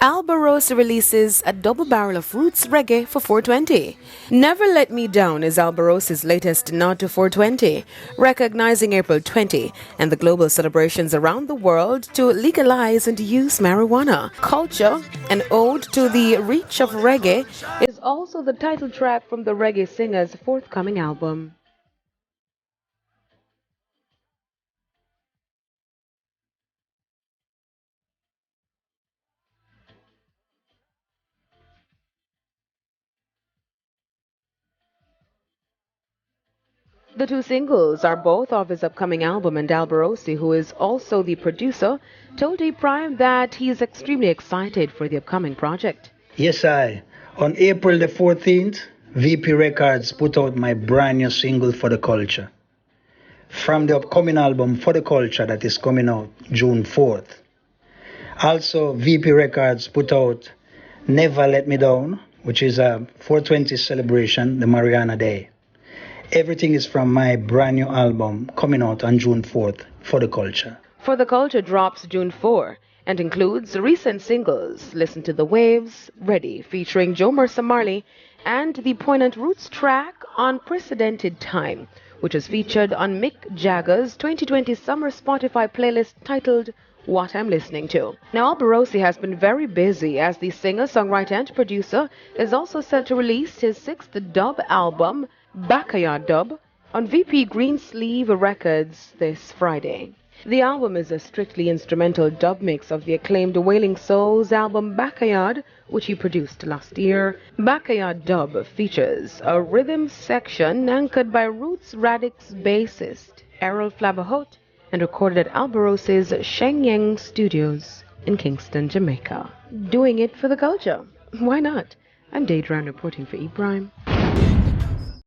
Alborosie releases a double barrel of roots reggae for 420. Never Let Me Down is Alberosie's latest nod to 420, recognizing April 20 and the global celebrations around the world to legalize and use marijuana. Culture, an ode to the reach of reggae, is also the title track from the reggae singer's forthcoming album. The two singles are both of his upcoming album, and Alborosie, who is also the producer, told A Prime that he is extremely excited for the upcoming project. Yes, I. On April the 14th, VP Records put out my brand new single For the Culture. From the upcoming album For the Culture that is coming out June 4th. Also, VP Records put out Never Let Me Down, which is a 420 celebration, the Mariana Day. Everything is from my brand new album coming out on June 4th, For the Culture. For the Culture drops June 4 and includes recent singles Listen to the Waves, Ready featuring Joe Mercer Marley, and the poignant Roots track Unprecedented Time, which is featured on Mick Jagger's 2020 summer Spotify playlist titled What I'm Listening To. Now, Alberosie has been very busy as the singer, songwriter, and producer is also set to release his sixth dub album, Backyard Dub, on VP Greensleeve Records this Friday. The album is a strictly instrumental dub mix of the acclaimed Wailing Souls album Backyard, which he produced last year. Backyard Dub features a rhythm section anchored by Roots Radix bassist Errol Flabberhot and recorded at Alberosie's Shenyang Studios in Kingston, Jamaica. Doing it for the culture. Why not? I'm Deidre reporting for E Prime.